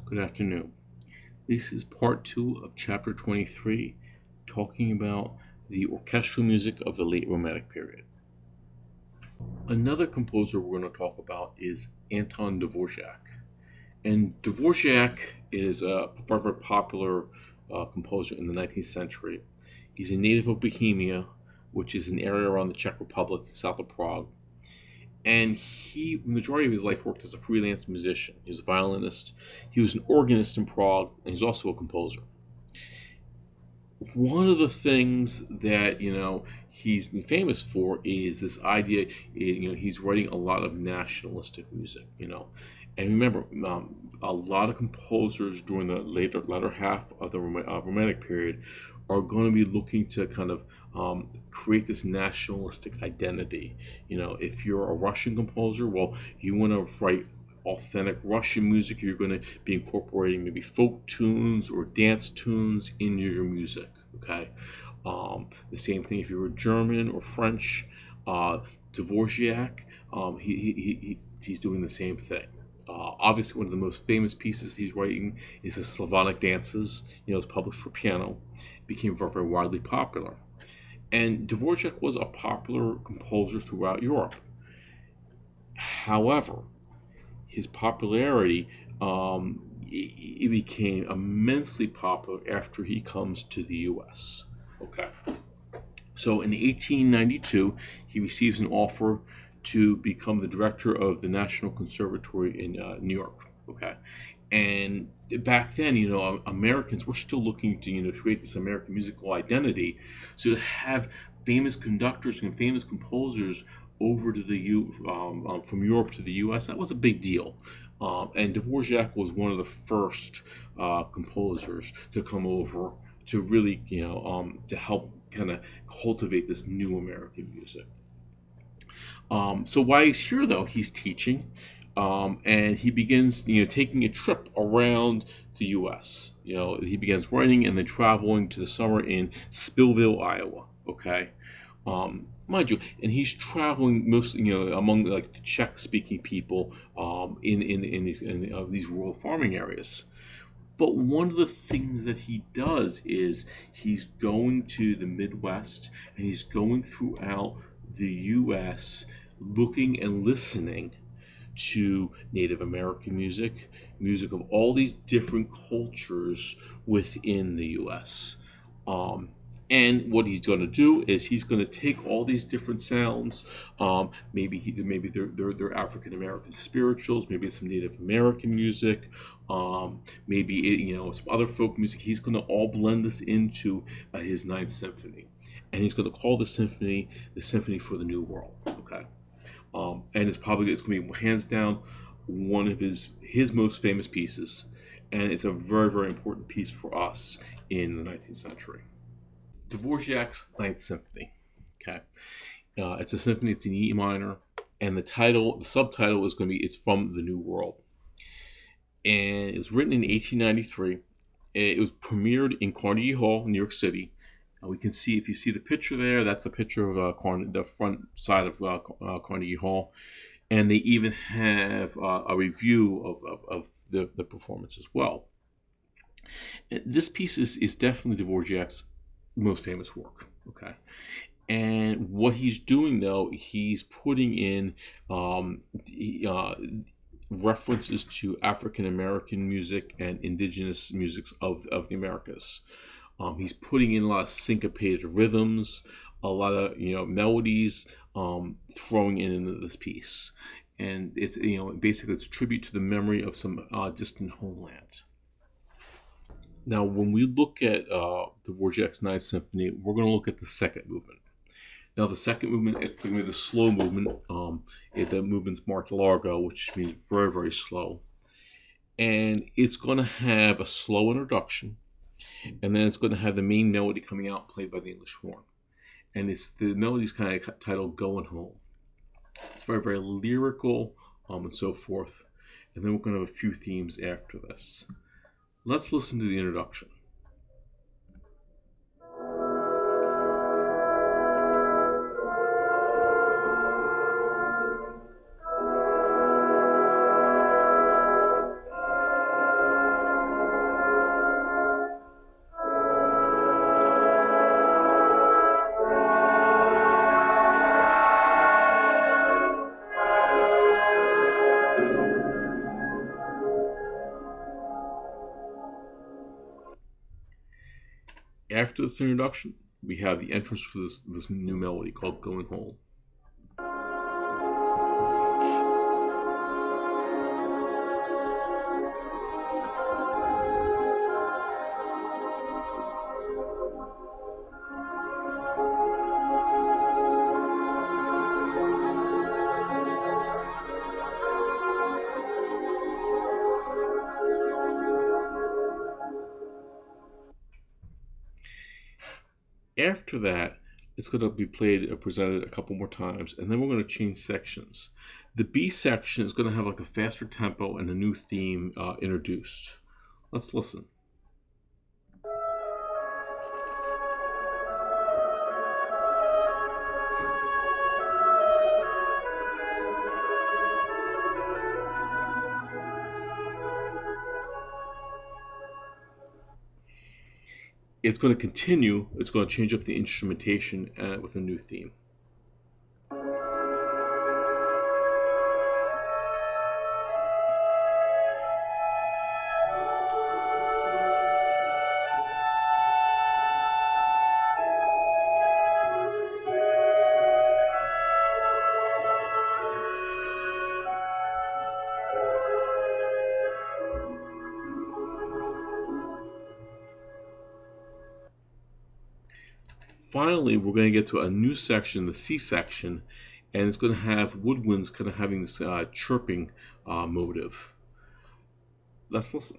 Good afternoon. This is part two of chapter 23, talking about the orchestral music of the late Romantic period. Another composer we're going to talk about is Anton Dvorak. And Dvorak is a very popular composer in the 19th century. He's a native of Bohemia, which is an area around the Czech Republic, south of Prague. And the majority of his life, worked as a freelance musician. He was a violinist, he was an organist in Prague, and he's also a composer. One of the things that he's famous for is this idea. He's writing a lot of nationalistic music. And remember, a lot of composers during the latter half of the Romantic period are going to be looking to kind of create this nationalistic identity. If you're a Russian composer, well, you want to write authentic Russian music. You're going to be incorporating maybe folk tunes or dance tunes in your music. Okay, the same thing if you were German or French. Dvorak, he's doing the same thing. Obviously, one of the most famous pieces he's writing is the Slavonic Dances. It's published for piano, became very, very widely popular. And Dvorak was a popular composer throughout Europe. However, his popularity it became immensely popular after he comes to the U.S. Okay, so in 1892, he receives an offer to become the director of the National Conservatory in New York. Okay, and back then, Americans were still looking to create this American musical identity. So to have famous conductors and famous composers over to from Europe to the U.S., that was a big deal. And Dvorak was one of the first composers to come over to really, to help kind of cultivate this new American music. So while he's here, though, he's teaching, and he begins, taking a trip around the U.S. He begins writing and then traveling to the summer in Spillville, Iowa. Okay, mind you, and he's traveling mostly, among like the Czech-speaking people in these rural farming areas. But one of the things that he does is he's going to the Midwest and he's going throughout the U.S. looking and listening to Native American music, music of all these different cultures within the U.S. And what he's going to do is he's going to take all these different sounds. Maybe they're African American spirituals. Maybe it's some Native American music. Maybe some other folk music. He's going to all blend this into his Ninth Symphony, and he's going to call the Symphony for the New World. Okay, and it's going to be hands down one of his most famous pieces, and it's a very, very important piece for us in the 19th century. Dvorak's Ninth Symphony. Okay, it's a symphony. It's in E minor, and the subtitle is going to be "It's from the New World." And it was written in 1893. It was premiered in Carnegie Hall, New York City. We can see, if you see the picture there, that's a picture of the front side of Carnegie Hall, and they even have a review of the performance as well. And this piece is definitely Dvorak's most famous work. Okay, and what he's doing, though, he's putting in references to African American music and indigenous musics of the Americas. He's putting in a lot of syncopated rhythms, a lot of melodies, throwing into this piece, and it's basically it's a tribute to the memory of some distant homeland. Now, when we look at Dvorak's Ninth Symphony, we're going to look at the second movement. Now, the second movement, it's going to be the slow movement. The movement's March Largo, which means very, very slow. And it's going to have a slow introduction, and then it's going to have the main melody coming out, played by the English horn. And the melody's kind of titled "Going Home." It's very, very lyrical, and so forth. And then we're going to have a few themes after this. Let's listen to the introduction. After this introduction, we have the entrance for this new melody called Going Home. After that, it's going to be played or presented a couple more times, and then we're going to change sections. The B section is going to have like a faster tempo and a new theme introduced. Let's listen. It's going to continue. It's going to change up the instrumentation with a new theme. Finally, we're going to get to a new section, the C section, and it's going to have woodwinds kind of having this chirping motive. Let's listen.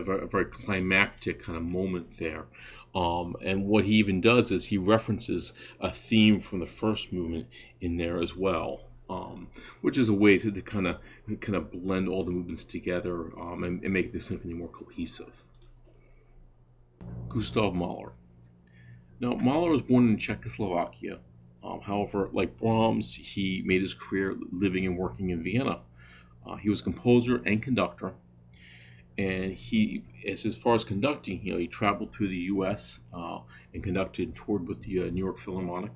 A very climactic kind of moment there. And what he even does is he references a theme from the first movement in there as well, which is a way to kind of blend all the movements together and make the symphony more cohesive. Gustav Mahler. Now, Mahler was born in Czechoslovakia. However, like Brahms, he made his career living and working in Vienna. He was a composer and conductor. And as far as conducting, he traveled through the U.S. And conducted and toured with the New York Philharmonic.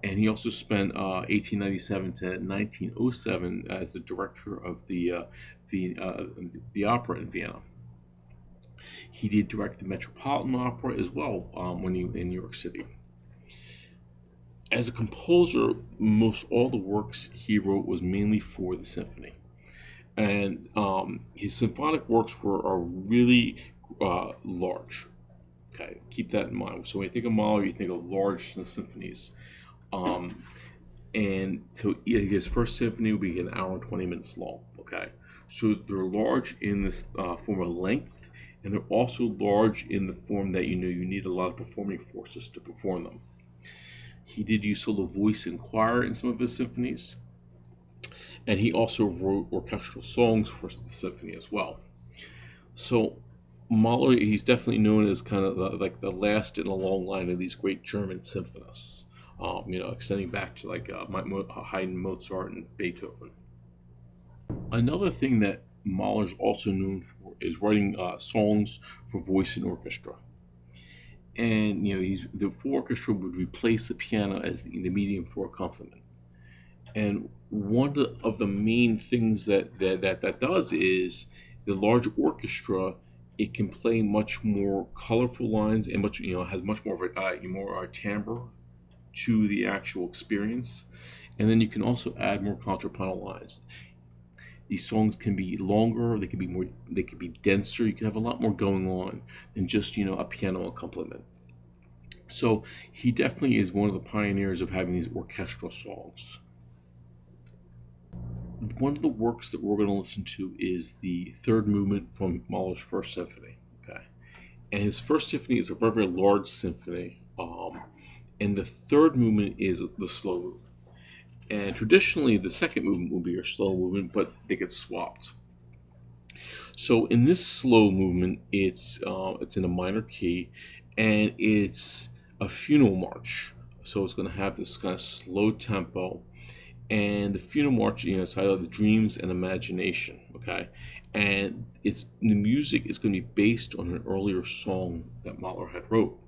And he also spent 1897 to 1907 as the director of the opera in Vienna. He did direct the Metropolitan Opera as well when he was in New York City. As a composer, most all the works he wrote was mainly for the symphony. And his symphonic works are really large. Okay, keep that in mind. So when you think of Mahler, you think of large symphonies. And so his first symphony will be an hour and 20 minutes long. Okay, so they're large in this form of length, and they're also large in the form that you need a lot of performing forces to perform them. He did use solo voice and choir in some of his symphonies. And he also wrote orchestral songs for the symphony as well. So Mahler, he's definitely known as kind of like the last in a long line of these great German symphonists. Extending back to like Haydn, Mozart, and Beethoven. Another thing that Mahler's also known for is writing songs for voice and orchestra. And the orchestra would replace the piano as the medium for accompaniment. And one of the main things that does is the large orchestra. It can play much more colorful lines and has much more of a timbre to the actual experience. And then you can also add more contrapuntal lines. These songs can be longer. They can be denser. You can have a lot more going on than just a piano accompaniment. So he definitely is one of the pioneers of having these orchestral songs. One of the works that we're going to listen to is the third movement from Mahler's First Symphony. Okay, and his First Symphony is a very, very large symphony, and the third movement is the slow movement. And traditionally, the second movement will be your slow movement, but they get swapped. So in this slow movement, it's in a minor key, and it's a funeral march. So it's going to have this kind of slow tempo, and the funeral march, is titled "The Dreams and Imagination." Okay, and the music is going to be based on an earlier song that Mahler had wrote.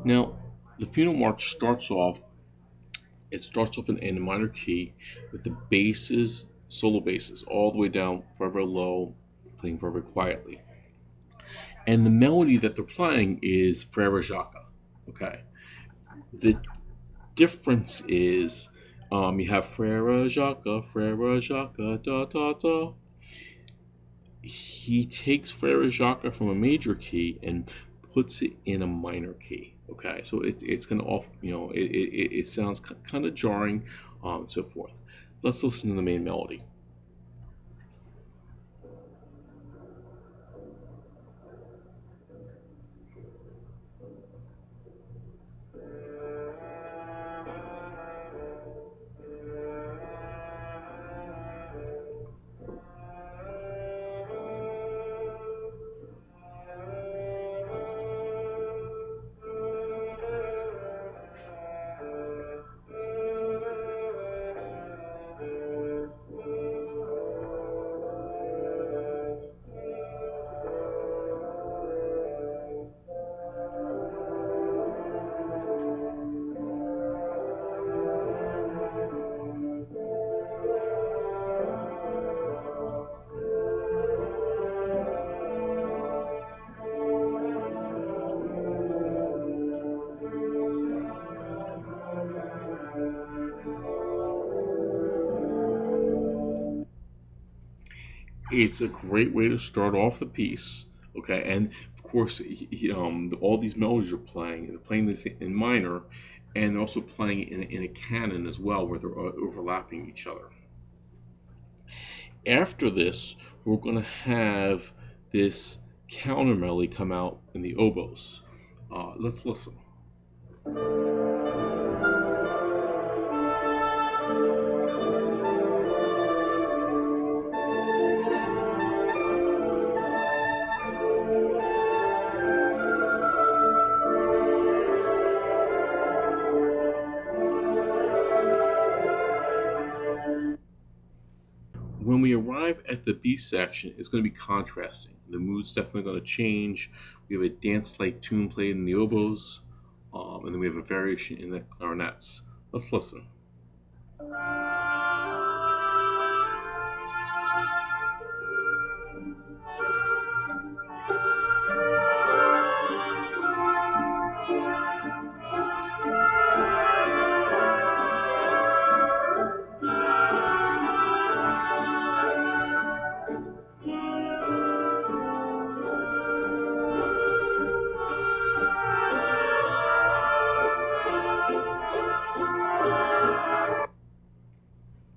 Now, the funeral march starts off. It starts off in a minor key with the basses, solo basses, all the way down very, very low, playing very, very quietly. And the melody that they're playing is Frère Jacques. Okay. The difference is you have Frère Jacques, da da da. He takes Frère Jacques from a major key and puts it in a minor key. Okay, so it's kind of off, it sounds kind of jarring, and so forth. Let's listen to the main melody. It's a great way to start off the piece. Okay, and of course, all these melodies are playing. They're playing this in minor, and they're also playing in a canon as well, where they're overlapping each other. After this, we're going to have this counter melody come out in the oboes. Let's listen. When we arrive at the B section, it's going to be contrasting. The mood's definitely going to change. We have a dance-like tune played in the oboes, and then we have a variation in the clarinets. Let's listen.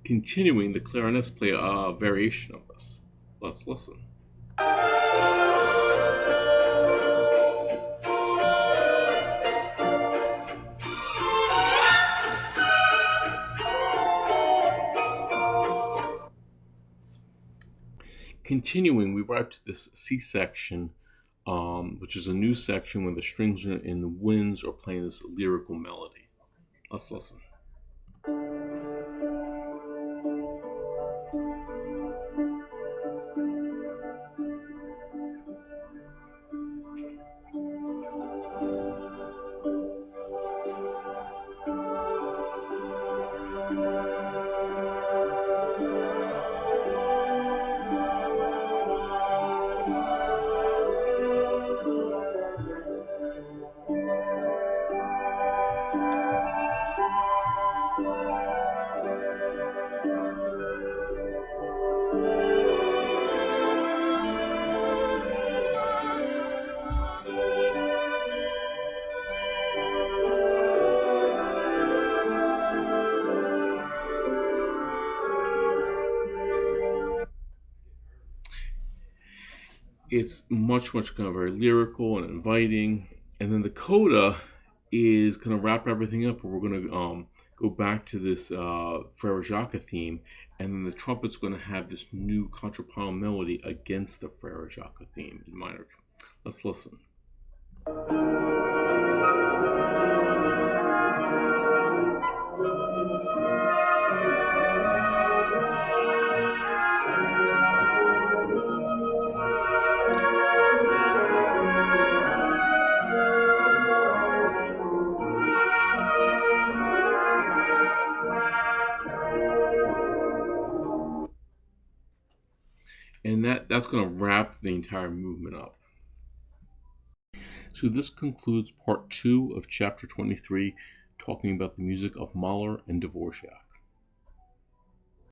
Continuing, the clarinets play a variation of this. Let's listen. Continuing, we arrive to this C section, which is a new section where the strings and the winds are playing this lyrical melody. Let's listen. It's much kind of very lyrical and inviting. And then the coda is going to wrap everything up. We're going to go back to this Frere Jacques theme, and then the trumpet's going to have this new contrapuntal melody against the Frere Jacques theme in minor. Let's listen. And that's going to wrap the entire movement up. So this concludes part 2 of chapter 23, talking about the music of Mahler and Dvorak.